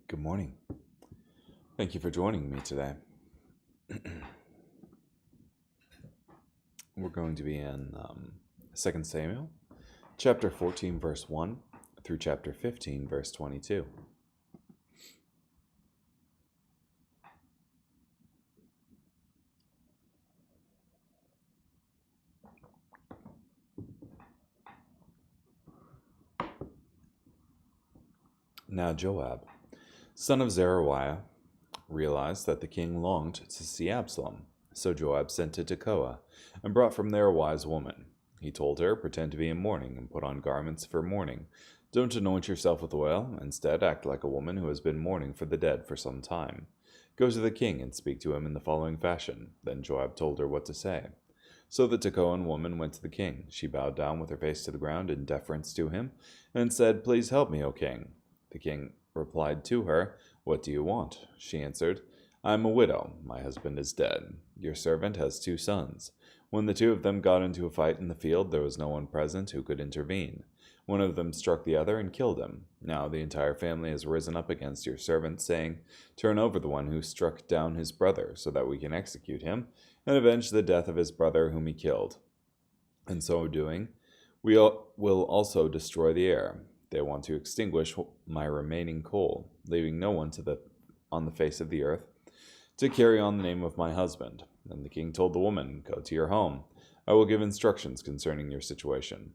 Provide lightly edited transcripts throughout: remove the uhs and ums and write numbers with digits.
Good morning. Thank you for joining me today. We're going to be in 2 Samuel, chapter 14, verse 1, through chapter 15, verse 22. Now Joab, son of Zeruiah, realized that the king longed to see Absalom. So Joab sent to Tekoa, and brought from there a wise woman. He told her, "Pretend to be in mourning, and put on garments for mourning. Don't anoint yourself with oil. Instead, act like a woman who has been mourning for the dead for some time. Go to the king and speak to him in the following fashion." Then Joab told her what to say. So the Tekoan woman went to the king. She bowed down with her face to the ground in deference to him, and said, "Please help me, O king." The king replied to her, "What do you want?" She answered, "I am a widow. My husband is dead. Your servant has 2 sons. When the 2 of them got into a fight in the field, there was no one present who could intervene. One of them struck the other and killed him. Now the entire family has risen up against your servant, saying, 'Turn over the one who struck down his brother, so that we can execute him, and avenge the death of his brother whom he killed.' In so doing, we will also destroy the heir. They want to extinguish my remaining coal, leaving no one on the face of the earth to carry on the name of my husband." Then the king told the woman, "Go to your home. I will give instructions concerning your situation."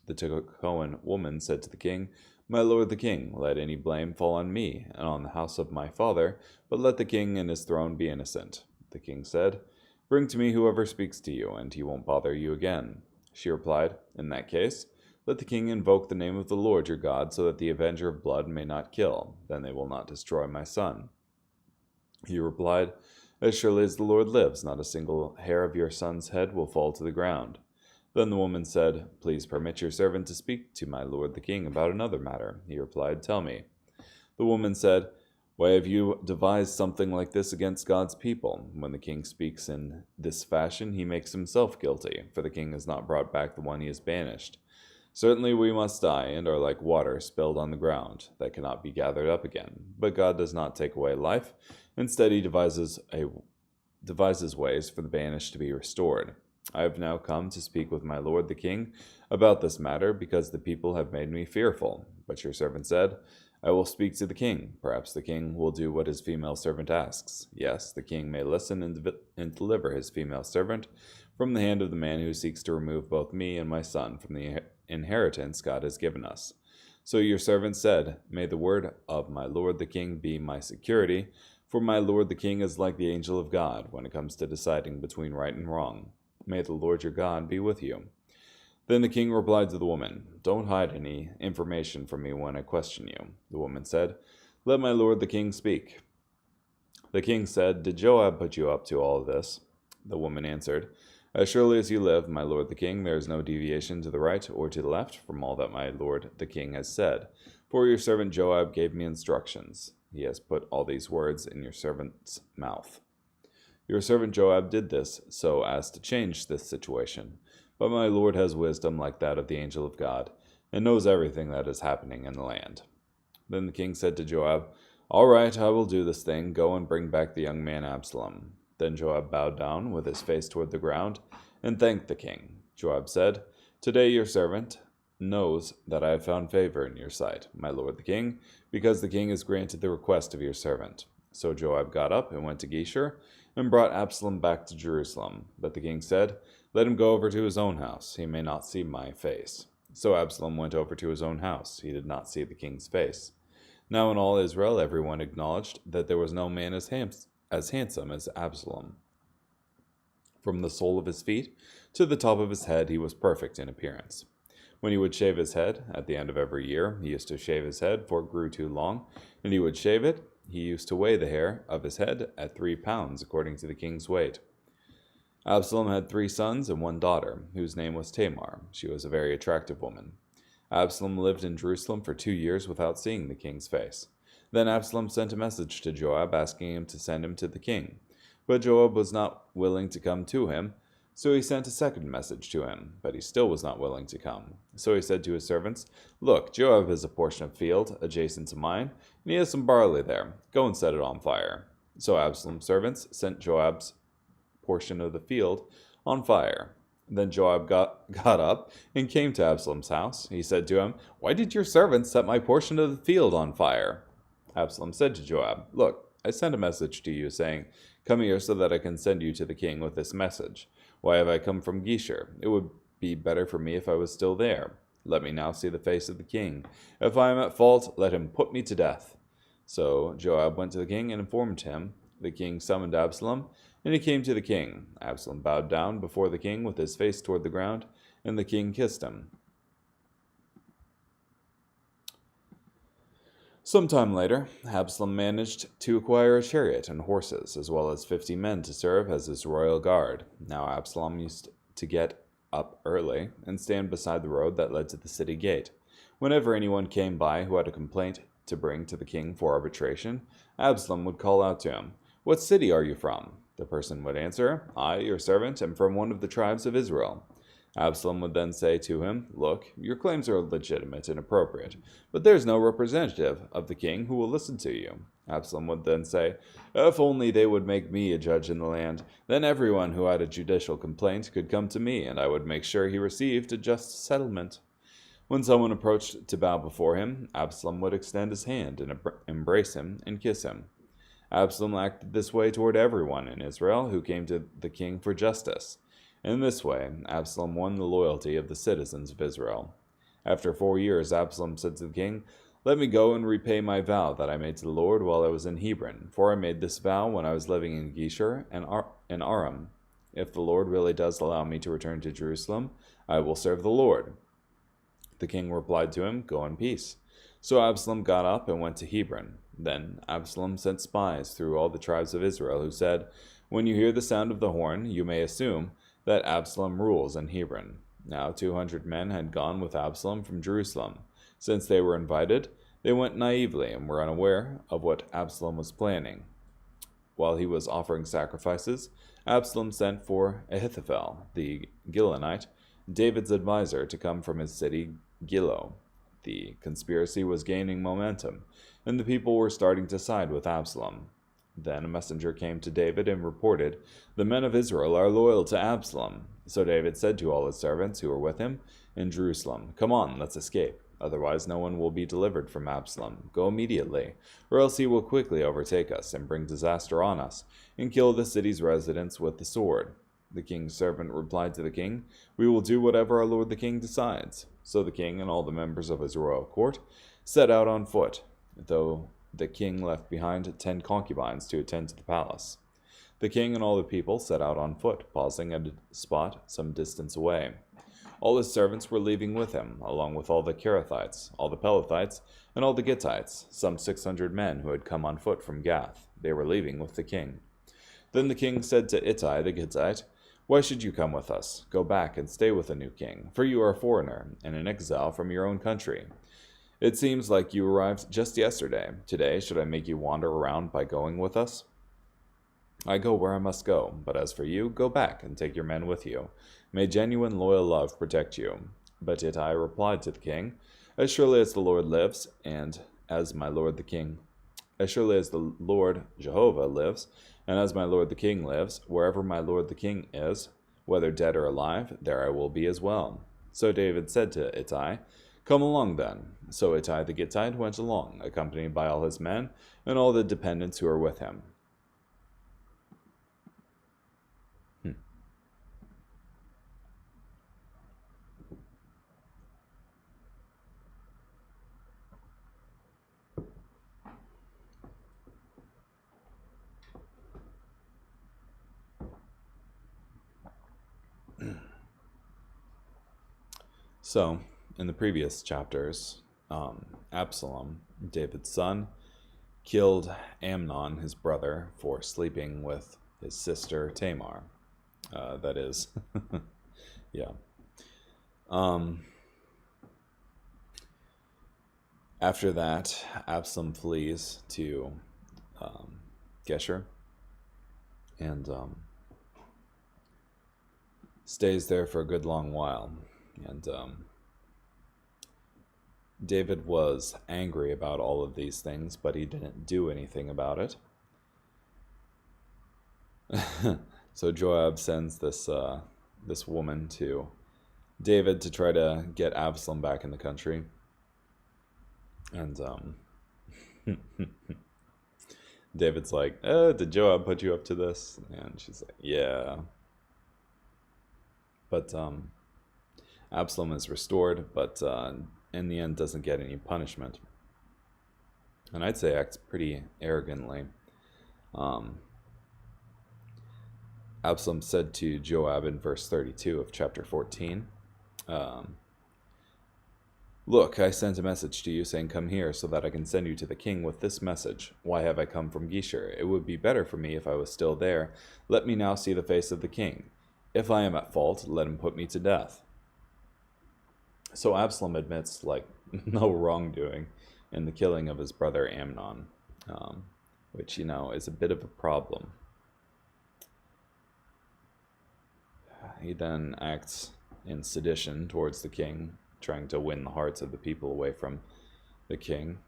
The Tekoan woman said to the king, "My lord the king, let any blame fall on me and on the house of my father, but let the king and his throne be innocent." The king said, "Bring to me whoever speaks to you, and he won't bother you again." She replied, "In that case, let the king invoke the name of the Lord your God, so that the avenger of blood may not kill. Then they will not destroy my son." He replied, "As surely as the Lord lives, not a single hair of your son's head will fall to the ground." Then the woman said, "Please permit your servant to speak to my lord the king about another matter." He replied, "Tell me." The woman said, "Why have you devised something like this against God's people? When the king speaks in this fashion, he makes himself guilty, for the king has not brought back the one he has banished. Certainly we must die, and are like water spilled on the ground, that cannot be gathered up again. But God does not take away life. Instead, he devises ways for the banished to be restored. I have now come to speak with my lord the king about this matter, because the people have made me fearful." But your servant said, "I will speak to the king. Perhaps the king will do what his female servant asks." Yes, the king may listen and deliver his female servant from the hand of the man who seeks to remove both me and my son from the inheritance God has given us. So your servant said, "May the word of my lord the king be my security, for my lord the king is like the angel of God when it comes to deciding between right and wrong. May the Lord your God be with you." Then the king replied to the woman, "Don't hide any information from me when I question you." The woman said, "Let my lord the king speak." The king said, "Did Joab put you up to all of this?" The woman answered, "As surely as you live, my lord the king, there is no deviation to the right or to the left from all that my lord the king has said. For your servant Joab gave me instructions. He has put all these words in your servant's mouth. Your servant Joab did this so as to change this situation. But my lord has wisdom like that of the angel of God, and knows everything that is happening in the land." Then the king said to Joab, "All right, I will do this thing. Go and bring back the young man Absalom." Then Joab bowed down with his face toward the ground and thanked the king. Joab said, "Today your servant knows that I have found favor in your sight, my lord the king, because the king has granted the request of your servant." So Joab got up and went to Geshur and brought Absalom back to Jerusalem. But the king said, "Let him go over to his own house. He may not see my face." So Absalom went over to his own house. He did not see the king's face. Now in all Israel everyone acknowledged that there was no man as handsome as Absalom. From the sole of his feet to the top of his head he was perfect in appearance. When he would shave his head, at the end of every year, he used to shave his head, for it grew too long, and he would shave it. He used to weigh the hair of his head at 3 pounds, according to the king's weight. Absalom had 3 sons and 1 daughter, whose name was Tamar. She was a very attractive woman. Absalom lived in Jerusalem for 2 years without seeing the king's face. Then Absalom sent a message to Joab, asking him to send him to the king. But Joab was not willing to come to him, So he sent a second message to him, but he still was not willing to come. So he said to his servants, "Look, Joab has a portion of field adjacent to mine, and he has some barley there. Go and set it on fire." So Absalom's servants sent Joab's portion of the field on fire. Then Joab got up and came to Absalom's house. He said to him, "Why did your servants set my portion of the field on fire?" Absalom said to Joab, "Look, I sent a message to you, saying, 'Come here so that I can send you to the king with this message.' Why have I come from Geshur? It would be better for me if I was still there. Let me now see the face of the king. If I am at fault, let him put me to death." So Joab went to the king and informed him. The king summoned Absalom, and he came to the king. Absalom bowed down before the king with his face toward the ground, and the king kissed him. Some time later, Absalom managed to acquire a chariot and horses, as well as 50 men to serve as his royal guard. Now Absalom used to get up early and stand beside the road that led to the city gate. Whenever anyone came by who had a complaint to bring to the king for arbitration, Absalom would call out to him, "What city are you from?" The person would answer, "I, your servant, am from one of the tribes of Israel." Absalom would then say to him, "Look, your claims are legitimate and appropriate, but there is no representative of the king who will listen to you." Absalom would then say, "If only they would make me a judge in the land, then everyone who had a judicial complaint could come to me, and I would make sure he received a just settlement." When someone approached to bow before him, Absalom would extend his hand and embrace him and kiss him. Absalom acted this way toward everyone in Israel who came to the king for justice. In this way, Absalom won the loyalty of the citizens of Israel. After 4 years, Absalom said to the king, "Let me go and repay my vow that I made to the Lord while I was in Hebron, for I made this vow when I was living in Geshur and Aram. If the Lord really does allow me to return to Jerusalem, I will serve the Lord." The king replied to him, "Go in peace." So Absalom got up and went to Hebron. Then Absalom sent spies through all the tribes of Israel, who said, "When you hear the sound of the horn, you may assume that Absalom rules in Hebron." Now 200 men had gone with Absalom from Jerusalem. Since they were invited, they went naively and were unaware of what Absalom was planning. While he was offering sacrifices, Absalom sent for Ahithophel, the Gilonite, David's advisor, to come from his city Gilo. The conspiracy was gaining momentum, and the people were starting to side with Absalom. Then a messenger came to David and reported, "The men of Israel are loyal to Absalom." So David said to all his servants who were with him in Jerusalem, "Come on, let's escape. Otherwise no one will be delivered from Absalom. Go immediately, or else he will quickly overtake us and bring disaster on us, and kill the city's residents with the sword." The king's servant replied to the king, "We will do whatever our lord the king decides." So the king and all the members of his royal court set out on foot, though the king left behind 10 concubines to attend to the palace. The king and all the people set out on foot, pausing at a spot some distance away. All his servants were leaving with him, along with all the Kerethites, all the Pelethites, and all the Gittites, some 600 men who had come on foot from Gath. They were leaving with the king. Then the king said to Ittai the Gittite, "Why should you come with us? Go back and stay with the new king, for you are a foreigner and an exile from your own country. It seems like you arrived just yesterday. Today, should I make you wander around by going with us? I go where I must go, but as for you, go back and take your men with you. May genuine loyal love protect you." But Ittai replied to the king, "As surely as the Lord lives, and as my lord the king, as surely as the Lord Jehovah lives, and as my lord the king lives, wherever my lord the king is, whether dead or alive, there I will be as well." So David said to Ittai, "Come along then." So Ittai the Gittite went along, accompanied by all his men and all the dependents who were with him. So, in the previous chapters, Absalom, David's son, killed Amnon, his brother, for sleeping with his sister Tamar. That is, yeah. After that, Absalom flees to Geshur, and stays there for a good long while. And David was angry about all of these things, but he didn't do anything about it. So Joab sends this woman to David to try to get Absalom back in the country. And David's like, did Joab put you up to this? And she's like, yeah. But Absalom is restored, but in the end doesn't get any punishment. And I'd say acts pretty arrogantly. Absalom said to Joab in verse 32 of chapter 14, Look, I sent a message to you saying, come here, so that I can send you to the king with this message. Why have I come from Geshur? It would be better for me if I was still there. Let me now see the face of the king. If I am at fault, let him put me to death. So Absalom admits, no wrongdoing in the killing of his brother Amnon, which, is a bit of a problem. He then acts in sedition towards the king, trying to win the hearts of the people away from the king.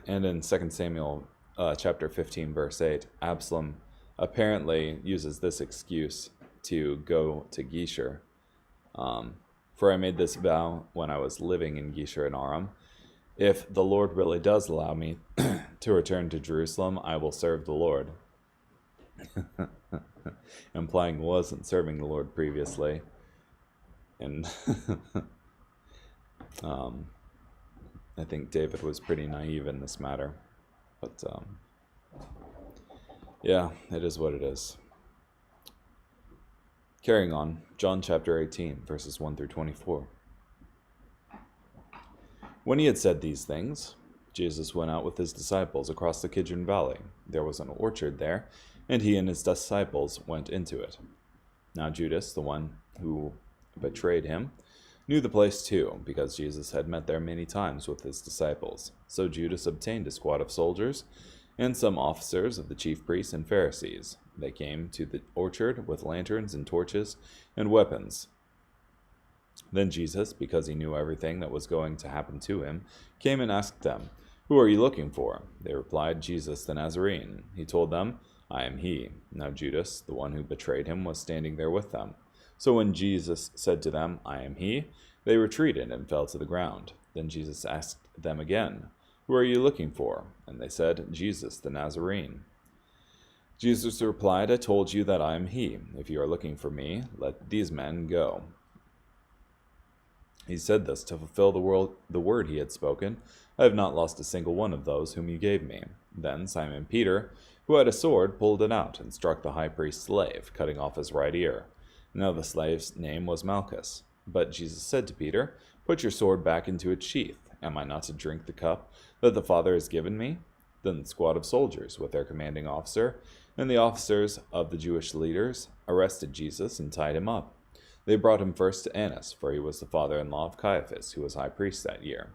And in 2 Samuel chapter 15, verse 8, Absalom apparently uses this excuse to go to Geshur. For I made this vow when I was living in Geshur and Aram. If the Lord really does allow me to return to Jerusalem, I will serve the Lord. Implying wasn't serving the Lord previously. And I think David was pretty naive in this matter. But yeah, it is what it is. Carrying on, John chapter 18, verses 1 through 24. When he had said these things, Jesus went out with his disciples across the Kidron Valley. There was an orchard there, and he and his disciples went into it. Now Judas, the one who betrayed him, knew the place too, because Jesus had met there many times with his disciples. So Judas obtained a squad of soldiers and some officers of the chief priests and Pharisees. They came to the orchard with lanterns and torches and weapons. Then Jesus, because he knew everything that was going to happen to him, came and asked them, Who are you looking for? They replied, Jesus the Nazarene. He told them, I am he. Now Judas, the one who betrayed him, was standing there with them. So when Jesus said to them, I am he, they retreated and fell to the ground. Then Jesus asked them again, Who are you looking for? And they said, Jesus the Nazarene. Jesus replied, I told you that I am he. If you are looking for me, let these men go. He said this to fulfill the word he had spoken. I have not lost a single one of those whom you gave me. Then Simon Peter, who had a sword, pulled it out and struck the high priest's slave, cutting off his right ear. Now the slave's name was Malchus. But Jesus said to Peter, Put your sword back into its sheath. Am I not to drink the cup that the Father has given me? Then the squad of soldiers, with their commanding officer, and the officers of the Jewish leaders, arrested Jesus and tied him up. They brought him first to Annas, for he was the father-in-law of Caiaphas, who was high priest that year.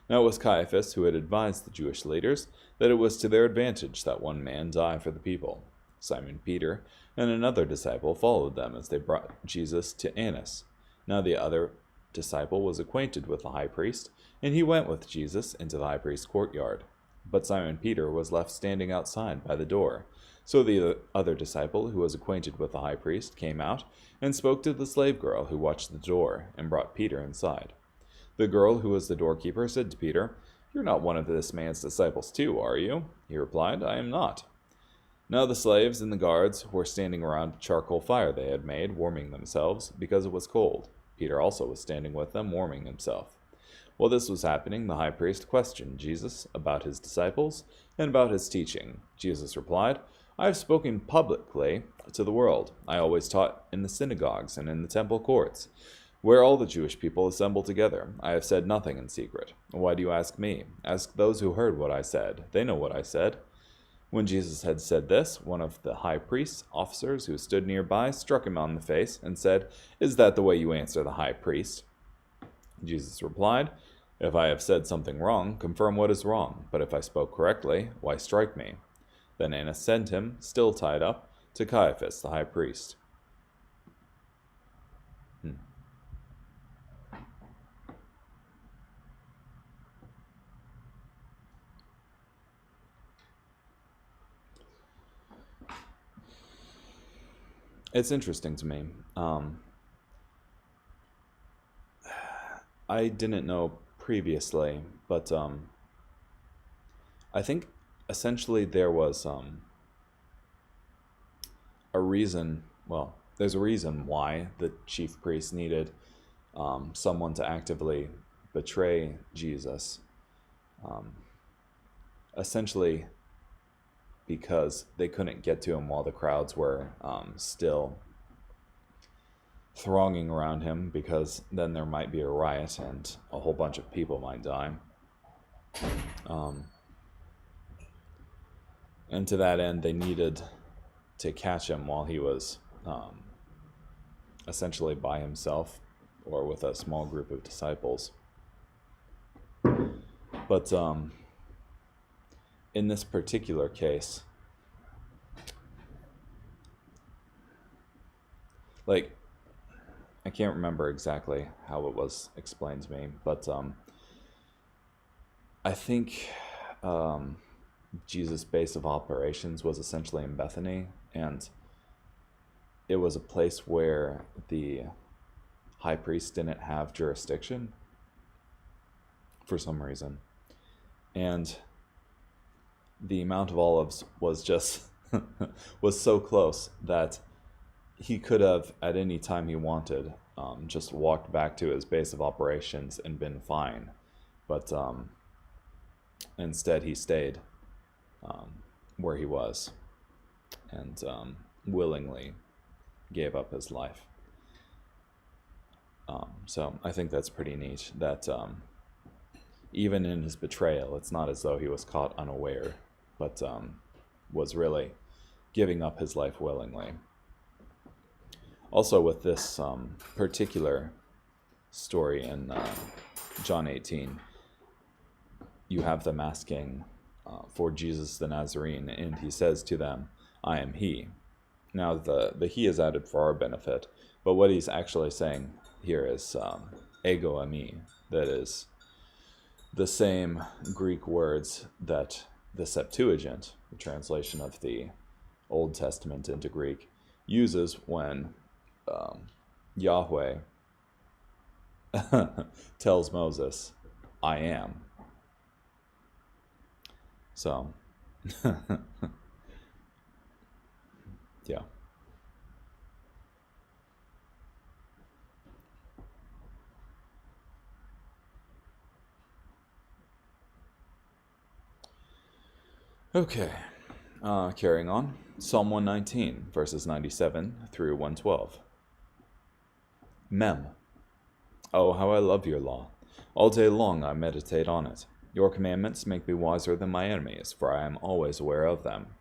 Now it was Caiaphas who had advised the Jewish leaders that it was to their advantage that one man die for the people. Simon Peter and another disciple followed them as they brought Jesus to Annas. Now the other disciple was acquainted with the high priest, and he went with Jesus into the high priest's courtyard. But Simon Peter was left standing outside by the door. So the other disciple, who was acquainted with the high priest, came out and spoke to the slave girl who watched the door, and brought Peter inside. The girl, who was the doorkeeper, said to Peter, You're not one of this man's disciples too, are you? He replied, I am not. Now the slaves and the guards were standing around a charcoal fire they had made, warming themselves, because it was cold. Peter also was standing with them, warming himself. While this was happening, the high priest questioned Jesus about his disciples and about his teaching. Jesus replied, I have spoken publicly to the world. I always taught in the synagogues and in the temple courts, where all the Jewish people assemble together. I have said nothing in secret. Why do you ask me? Ask those who heard what I said. They know what I said. When Jesus had said this, one of the high priest's officers who stood nearby struck him on the face and said, "Is that the way you answer the high priest?" Jesus replied, "If I have said something wrong, confirm what is wrong. But if I spoke correctly, why strike me?" Then Annas sent him, still tied up, to Caiaphas the high priest. It's interesting to me. I didn't know previously, but I think essentially there was a reason. Well, there's a reason why the chief priest needed someone to actively betray Jesus. Essentially, because they couldn't get to him while the crowds were still thronging around him, because then there might be a riot and a whole bunch of people might die. And to that end, they needed to catch him while he was essentially by himself or with a small group of disciples. But in this particular case, like, I can't remember exactly how it was explained to me, but I think Jesus' base of operations was essentially in Bethany, and it was a place where the high priest didn't have jurisdiction for some reason. And the Mount of Olives was just was so close that he could have, at any time he wanted, just walked back to his base of operations and been fine. But instead he stayed where he was and willingly gave up his life. So I think that's pretty neat that even in his betrayal, it's not as though he was caught unaware, but was really giving up his life willingly. Also, with this particular story in John 18, you have them asking for Jesus the Nazarene, and he says to them, "I am he." Now, the he is added for our benefit, but what he's actually saying here is ego eimi. That is the same Greek words that the Septuagint, the translation of the Old Testament into Greek, uses when Yahweh tells Moses, "I am." So, yeah. Okay, carrying on. Psalm 119, verses 97 through 112. Mem. Oh, how I love your law. All day long I meditate on it. Your commandments make me wiser than my enemies, for I am always aware of them.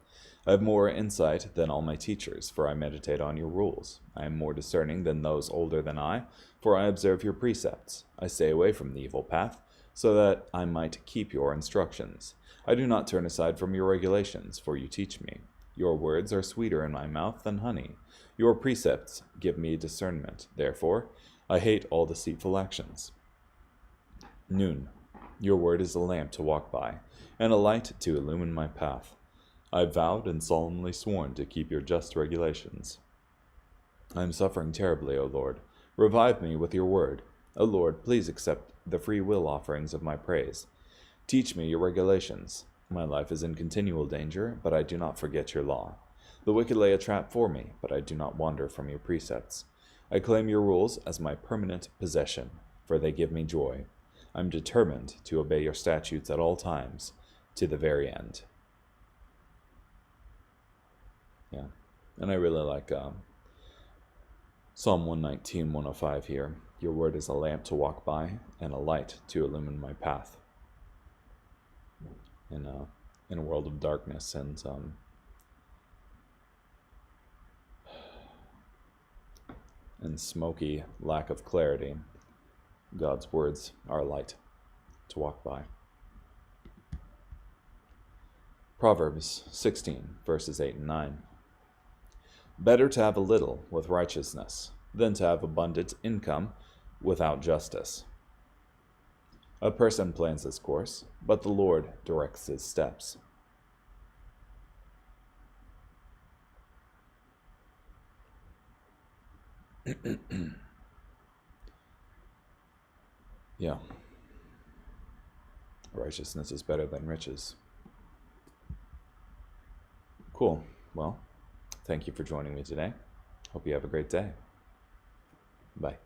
I have more insight than all my teachers, for I meditate on your rules. I am more discerning than those older than I, for I observe your precepts. I stay away from the evil path, so that I might keep your instructions. I do not turn aside from your regulations, for you teach me. Your words are sweeter in my mouth than honey. Your precepts give me discernment. Therefore, I hate all deceitful actions. Noon. Your word is a lamp to walk by, and a light to illumine my path. I vowed and solemnly sworn to keep your just regulations. I am suffering terribly, O Lord. Revive me with your word. O Lord, please accept the free will offerings of my praise. Teach me your regulations. My life is in continual danger, but I do not forget your law. The wicked lay a trap for me, but I do not wander from your precepts. I claim your rules as my permanent possession, for they give me joy. I'm determined to obey your statutes at all times, to the very end. Yeah, and I really like Psalm 119, 105 here. Your word is a lamp to walk by and a light to illumine my path. And in a world of darkness and smoky lack of clarity, God's words are light to walk by. Proverbs 16, verses 8 and 9. Better to have a little with righteousness than to have abundant income without justice. A person plans his course, but the Lord directs his steps. Yeah. Righteousness is better than riches. Cool. Well, thank you for joining me today. Hope you have a great day. Bye.